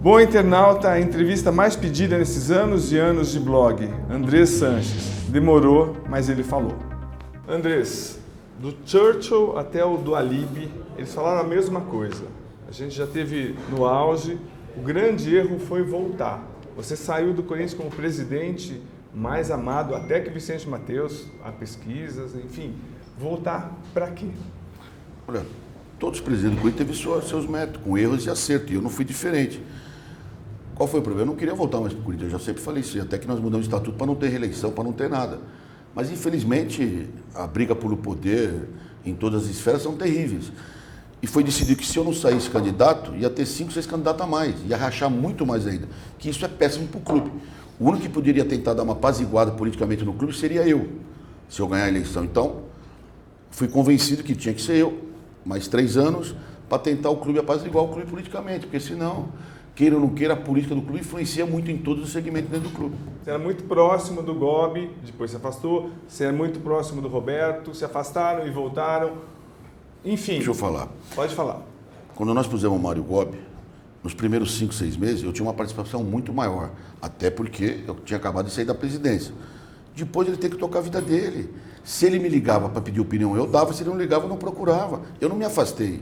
Bom internauta, a entrevista mais pedida nesses anos e anos de blog, Andrés Sanches. Demorou, mas ele falou. Andrés, do Churchill até o do Alibi, eles falaram a mesma coisa. A gente já teve no auge, o grande erro foi voltar. Você saiu do Corinthians como presidente mais amado até que Vicente Mateus, há pesquisas, enfim. Voltar para quê? Olha, todos os presidentes do Corinthians teve seus métodos, com erros e acertos, e eu não fui diferente. Qual foi o problema? Eu não queria voltar mais para o Corinthians, eu já sempre falei isso, até que nós mudamos o estatuto para não ter reeleição, para não ter nada. Mas, infelizmente, a briga pelo poder em todas as esferas são terríveis. E foi decidido que se eu não saísse candidato, ia ter 5, 6 candidatos a mais, ia rachar muito mais ainda, que isso é péssimo para o clube. O único que poderia tentar dar uma apaziguada politicamente no clube seria eu, se eu ganhar a eleição. Então, fui convencido que tinha que ser eu, mais 3 anos, para tentar o clube apaziguar o clube politicamente, porque senão, queira ou não queira, a política do clube influencia muito em todos os segmentos dentro do clube. Você era muito próximo do Gobi, depois se afastou, você era muito próximo do Roberto, se afastaram e voltaram, enfim. Deixa eu falar. Pode falar. Quando nós pusemos o Mário Gobi, nos primeiros 5, 6 meses, eu tinha uma participação muito maior, até porque eu tinha acabado de sair da presidência. Depois ele tem que tocar a vida dele. Se ele me ligava para pedir opinião, eu dava. Se ele não ligava, eu não procurava. Eu não me afastei.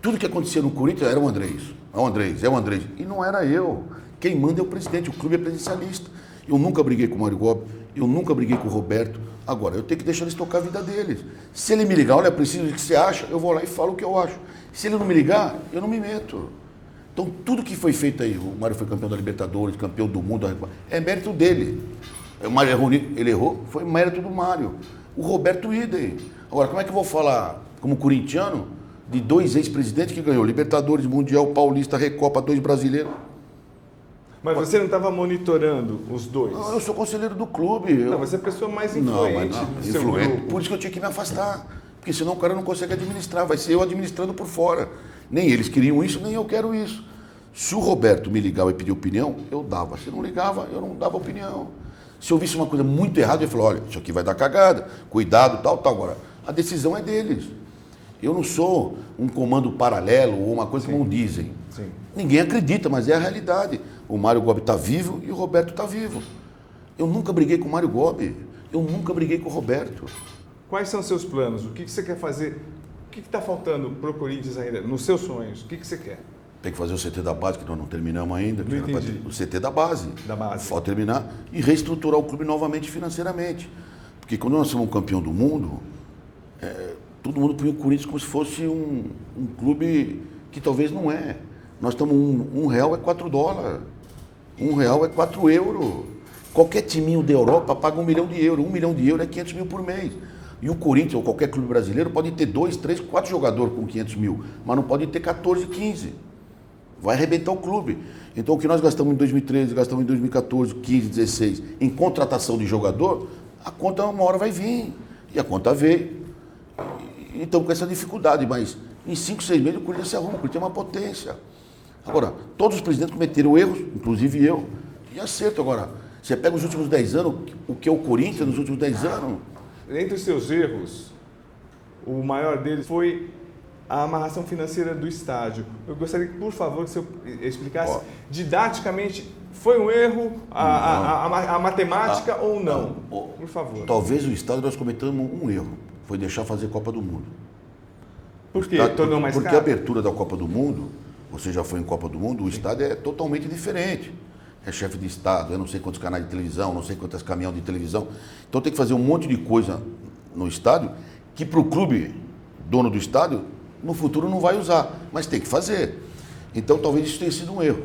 Tudo que acontecia no Corinthians era o Andrés. É o Andrés, é o Andrés. E não era eu. Quem manda é o presidente. O clube é presidencialista. Eu nunca briguei com o Mário Gobi. Eu nunca briguei com o Roberto. Agora, eu tenho que deixar eles tocar a vida deles. Se ele me ligar, olha, preciso do que você acha, eu vou lá e falo o que eu acho. Se ele não me ligar, eu não me meto. Então, tudo que foi feito aí, o Mário foi campeão da Libertadores, campeão do mundo, é mérito dele. O Mário errou, ele errou, foi mérito do Mário. O Roberto idem. Agora, como é que eu vou falar, como corintiano, de 2 ex-presidentes que ganhou Libertadores, Mundial, Paulista, Recopa, 2 brasileiros? Mas você não estava monitorando os dois? Não, eu sou conselheiro do clube. Não, você é a pessoa mais influente do seu grupo. Por isso que eu tinha que me afastar. Porque senão o cara não consegue administrar. Vai ser eu administrando por fora. Nem eles queriam isso, nem eu quero isso. Se o Roberto me ligava e pedir opinião, eu dava. Se não ligava, eu não dava opinião. Se eu visse uma coisa muito errada, eu ia falar, olha, isso aqui vai dar cagada, cuidado, tal, tal. Agora, a decisão é deles. Eu não sou um comando paralelo ou uma coisa como dizem. Sim. Ninguém acredita, mas é a realidade. O Mário Gobi está vivo e o Roberto está vivo. Eu nunca briguei com o Mário Gobi. Eu nunca briguei com o Roberto. Quais são os seus planos? O que você quer fazer? O que está faltando para o Corinthians ainda? Nos seus sonhos, o que você quer? Tem que fazer o CT da base, que nós não terminamos ainda. Não entendi. O CT da base. Da base. Falta terminar e reestruturar o clube novamente financeiramente. Porque quando nós somos um campeão do mundo, todo mundo põe o Corinthians como se fosse um clube que talvez não é. Nós estamos, um real é $4. R$1 é 4 euros. Qualquer timinho da Europa paga €1 milhão. €1 milhão é 500 mil por mês. E o Corinthians, ou qualquer clube brasileiro, pode ter 2, 3, 4 jogadores com 500 mil, mas não pode ter 14, 15. Vai arrebentar o clube. Então, o que nós gastamos em 2013, gastamos em 2014, 15, 16, em contratação de jogador, a conta uma hora vai vir. E a conta veio. E estamos com essa dificuldade, mas em 5, 6 meses o Corinthians se arruma, o Corinthians é uma potência. Agora, todos os presidentes cometeram erros, inclusive eu, e acerto. Agora, você pega os últimos 10 anos, o que é o Corinthians nos últimos 10 anos? Entre os seus erros, o maior deles foi a amarração financeira do estádio. Eu gostaria que, por favor, que você explicasse didaticamente, foi um erro a matemática ou não? Por favor. Talvez o estádio nós cometamos um erro, foi deixar fazer Copa do Mundo. Por quê? Tornou mais Porque caro? a abertura da Copa do Mundo, você já foi em Copa do Mundo, o estádio é totalmente diferente. É chefe de estado, eu não sei quantos canais de televisão, não sei quantos caminhões de televisão. Então tem que fazer um monte de coisa no estádio que para o clube, dono do estádio, no futuro não vai usar, mas tem que fazer. Então talvez isso tenha sido um erro.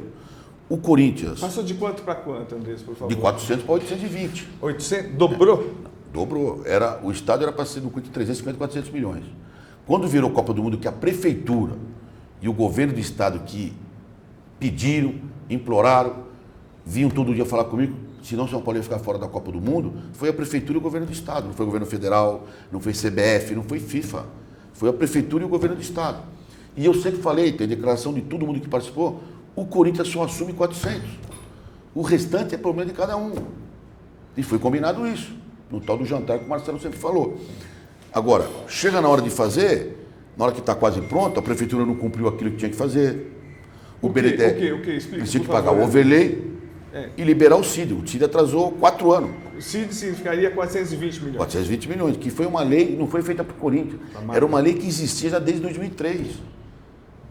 O Corinthians... Passou de quanto para quanto, Andrés, por favor? De 400 para 820. 800? Dobrou? Dobrou. O estádio era para ser no Corinthians de 350, 400 milhões. Quando virou Copa do Mundo, que a prefeitura e o governo do estado que pediram, imploraram, vinham todo dia falar comigo, senão São Paulo ia ficar fora da Copa do Mundo, foi a prefeitura e o governo do estado, não foi o governo federal, não foi CBF, não foi FIFA, foi a prefeitura e o governo do estado. E eu sempre falei, tem declaração de todo mundo que participou, o Corinthians só assume 400, o restante é problema de cada um. E foi combinado isso, no tal do jantar que o Marcelo sempre falou. Agora, chega na hora de fazer, na hora que está quase pronto, a prefeitura não cumpriu aquilo que tinha que fazer, O BNDES O que? Explica, precisa por pagar favor. o overlay e liberar o CID. O CID atrasou 4 anos. O CID significaria 420 milhões. 420 milhões, que foi uma lei, não foi feita para o Corinthians. Era uma lei que existia já desde 2003.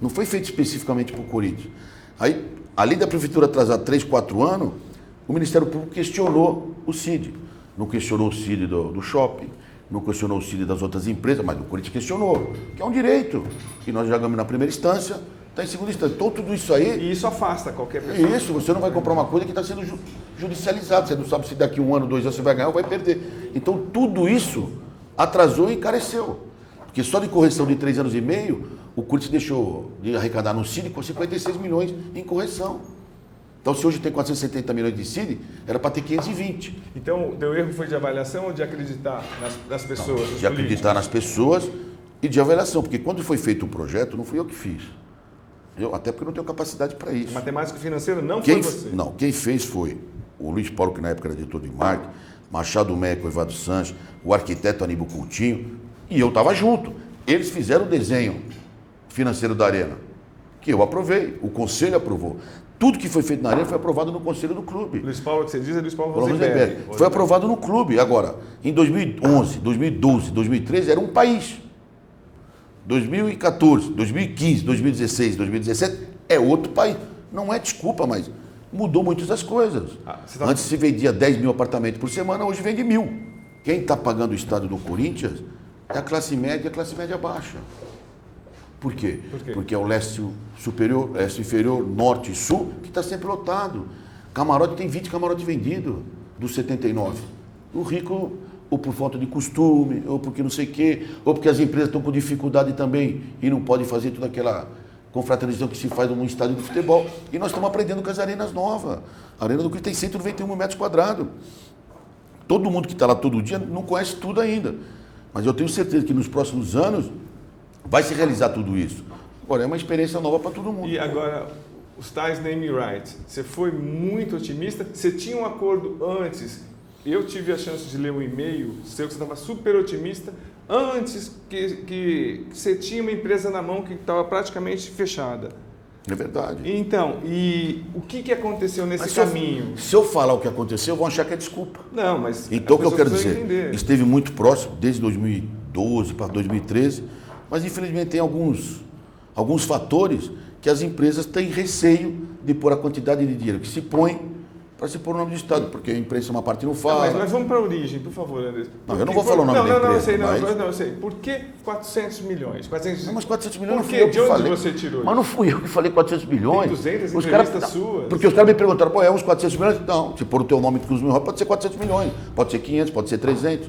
Não foi feita especificamente para o Corinthians. Aí, além da prefeitura atrasar 3, 4 anos, o Ministério Público questionou o CID. Não questionou o CID do shopping, não questionou o CID das outras empresas, mas o Corinthians questionou, que é um direito. E nós já ganhamos na primeira instância, está em segunda instância. Então, tudo isso aí... E isso afasta qualquer pessoa. Isso, você não vai comprar uma coisa que está sendo judicializada. Você não sabe se daqui 1 ano, 2 anos você vai ganhar ou vai perder. Então, tudo isso atrasou e encareceu. Porque só de correção de 3 anos e meio, o Corinthians deixou de arrecadar no CID com 56 milhões em correção. Então, se hoje tem 470 milhões de CID, era para ter 520. Então, o teu erro foi de avaliação ou de acreditar nas pessoas? Não, de acreditar nas pessoas e de avaliação. Porque quando foi feito o projeto, não fui eu que fiz. Até porque eu não tenho capacidade para isso. Matemático financeiro não foi você? Não, quem fez foi o Luiz Paulo, que na época era diretor de marketing, Machado Meco, Evandro Sanches, o arquiteto Aníbal Coutinho, e eu estava junto. Eles fizeram o desenho financeiro da Arena, que eu aprovei, o conselho aprovou. Tudo que foi feito na Arena foi aprovado no conselho do clube. Luiz Paulo, que você diz, é Luiz Paulo Rosenberg. Foi aprovado no clube. Agora, em 2011, 2012, 2013, era um país. 2014, 2015, 2016, 2017 é outro país. Não é desculpa, mas mudou muitas das coisas. Antes se vendia 10 mil apartamentos por semana, hoje vende 1.000. Quem está pagando o estádio do Corinthians é a classe média e a classe média baixa. Por quê? Porque é o leste superior, leste inferior, norte e sul, que está sempre lotado. Camarote tem 20 camarotes vendidos dos 79. O rico, ou por falta de costume, ou porque não sei o quê, ou porque as empresas estão com dificuldade também e não podem fazer toda aquela confraternização que se faz num estádio de futebol. E nós estamos aprendendo com as arenas novas. A Arena do Corinthians tem 191 metros quadrados. Todo mundo que está lá todo dia não conhece tudo ainda. Mas eu tenho certeza que nos próximos anos vai se realizar tudo isso. Agora, é uma experiência nova para todo mundo. E agora, os tais name rights, você foi muito otimista? Você tinha um acordo antes? Eu tive a chance de ler um e-mail seu que você estava super otimista, antes que você tinha uma empresa na mão que estava praticamente fechada. É verdade. Então, e o que aconteceu nesse caminho? Se eu falar o que aconteceu, vão achar que é desculpa. Não, mas... Então, o que eu quero dizer, esteve muito próximo, desde 2012 para 2013, mas infelizmente tem alguns fatores que as empresas têm receio de pôr a quantidade de dinheiro que se põe para se pôr o nome do Estado, porque a imprensa uma parte não fala. Mas vamos para a origem, por favor, André. Não, eu não vou falar o nome da empresa. Não, eu sei. Por que 400 milhões? Não, mas 400 milhões não fui eu que falei. De onde você tirou isso? Mas não fui eu que falei 400 milhões. Tem 200 entrevistas suas. Porque os caras me perguntaram, pô, é uns 400 milhões? Não, se pôr o teu nome Cruz Mil, pode ser 400 milhões, pode ser 500, pode ser 300.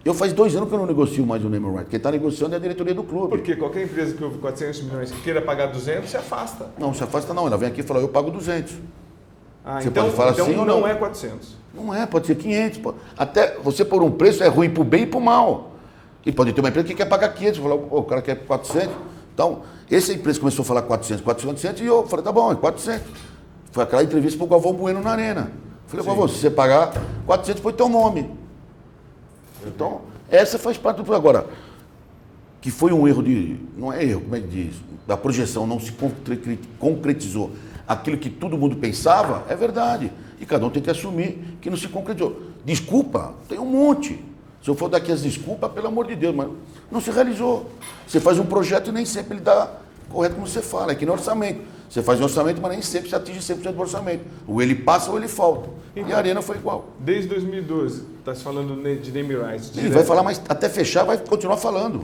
Eu faz 2 anos que eu não negocio mais o name right. Quem está negociando é a diretoria do clube. Porque qualquer empresa que houve 400 milhões que queira pagar 200, se afasta. Não, se afasta não. Ela vem aqui e fala, eu pago 200. Você então, pode falar então assim ou não? Não é 400. Não é, pode ser 500. Até você pôr um preço é ruim para o bem e para o mal. E pode ter uma empresa que quer pagar 500. Falar, o cara quer 400. Então, essa empresa começou a falar 400 e eu falei, tá bom, é 400. Foi aquela entrevista para o Galvão Bueno na Arena. Falei, Galvão, se você pagar 400, põe teu nome. Então, essa faz parte do... Agora, que foi um erro de... Não é erro, como é que diz? Da projeção, não se concretizou aquilo que todo mundo pensava, é verdade. E cada um tem que assumir que não se concretizou. Desculpa, tem um monte. Se eu for dar aqui as desculpas, pelo amor de Deus, mas não se realizou. Você faz um projeto e nem sempre ele dá correto como você fala, é que no orçamento. Você faz um orçamento, mas nem sempre você atinge 100% do orçamento. Ou ele passa ou ele falta. Então, e a Arena foi igual. Desde 2012, está se falando de name rights. Ele vai falar, mas até fechar vai continuar falando.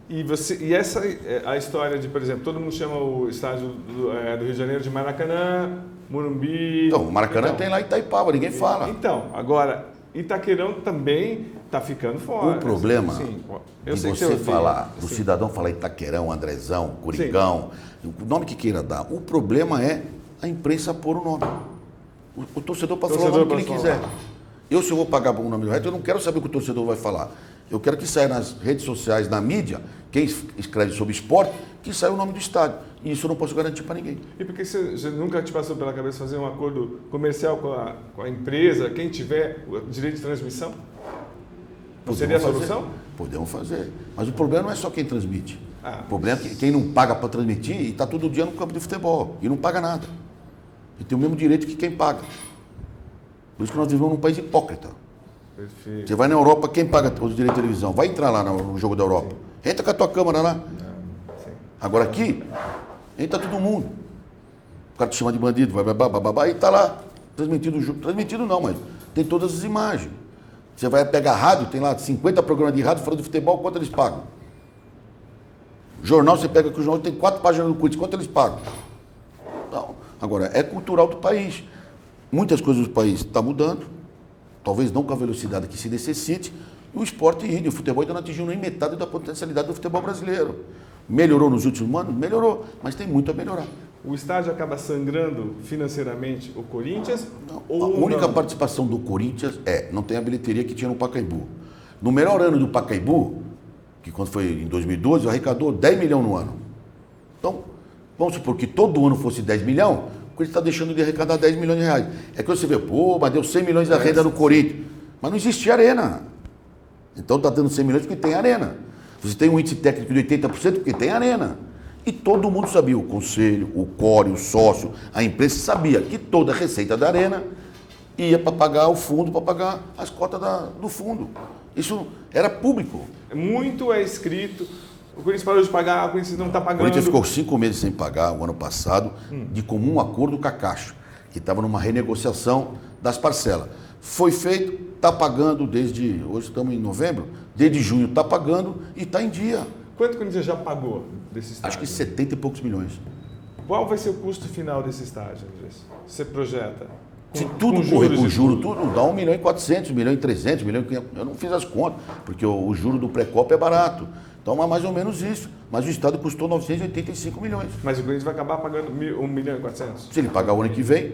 E essa a história de, por exemplo, todo mundo chama o estádio do Rio de Janeiro de Maracanã, Morumbi... Então, o Maracanã tem lá em Itaipava, ninguém fala. Então, agora, Itaquerão também está ficando fora. O problema de você falar, do cidadão falar Itaquerão, Andrezão, Coringão, o nome que queira dar, o problema é a imprensa pôr o nome. O torcedor pode falar o nome que ele quiser. Se eu vou pagar o nome do resto, eu não quero saber o que o torcedor vai falar. Eu quero que saia nas redes sociais, na mídia, quem escreve sobre esporte, que saia o nome do estádio. E isso eu não posso garantir para ninguém. E por que você nunca te passou pela cabeça fazer um acordo comercial com a empresa, quem tiver o direito de transmissão? Não seria a solução? Podemos fazer. Mas o problema não é só quem transmite. O problema é que quem não paga para transmitir e está todo dia no campo de futebol e não paga nada. E tem o mesmo direito que quem paga. Por isso que nós vivemos num país hipócrita. Perfeito. Você vai na Europa, quem paga os direitos de televisão? Vai entrar lá no jogo da Europa. Sim. Entra com a tua câmera lá. Sim. Agora aqui, entra todo mundo. O cara te chama de bandido, vai, e tá lá. Transmitido o jogo. Transmitido não, mas tem todas as imagens. Você vai pegar rádio, tem lá 50 programas de rádio falando de futebol, quanto eles pagam? Jornal, você pega que o jornal tem 4 páginas do Corinthians, quanto eles pagam? Então, agora, é cultural do país. Muitas coisas do país estão mudando, talvez não com a velocidade que se necessite, e o esporte e o futebol ainda não atingiu nem metade da potencialidade do futebol brasileiro. Melhorou nos últimos anos? Melhorou, mas tem muito a melhorar. O estádio acaba sangrando financeiramente o Corinthians? Não, a única participação do Corinthians não tem a bilheteria que tinha no Pacaembu. No melhor ano do Pacaembu, que quando foi em 2012, arrecadou 10 milhões no ano. Então, vamos supor que todo ano fosse 10 milhões, o Corinthians está deixando de arrecadar 10 milhões de reais. É que você vê, mas deu 100 milhões da renda no Corinthians. Mas não existia arena. Então está dando 100 milhões porque tem arena. Você tem um índice técnico de 80% porque tem arena. E todo mundo sabia, o conselho, o core, o sócio, a imprensa sabia que toda a receita da arena ia para pagar o fundo, para pagar as cotas do fundo. Isso era público. Muito é escrito, o Corinthians parou de pagar, o Corinthians não está pagando. O Corinthians ficou 5 meses sem pagar o ano passado, de comum acordo com a Caixa, que estava numa renegociação das parcelas. Foi feito, está pagando desde, hoje estamos em novembro, desde junho está pagando e está em dia. Quanto o Corinthians já pagou desse estádio? Acho que 70 e poucos milhões. Qual vai ser o custo final desse estádio, Andrés? Você projeta? Se tudo correr com juro, tudo dá 1 milhão e 400, 1 milhão e 300, 1 milhão e 500. Eu não fiz as contas, porque o juro do pré-copa é barato. Então é mais ou menos isso. Mas o Estado custou 985 milhões. Mas o Corinthians vai acabar pagando 1 milhão e 400? Se ele pagar o ano que vem,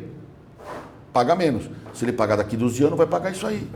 paga menos. Se ele pagar daqui 12 anos, vai pagar isso aí.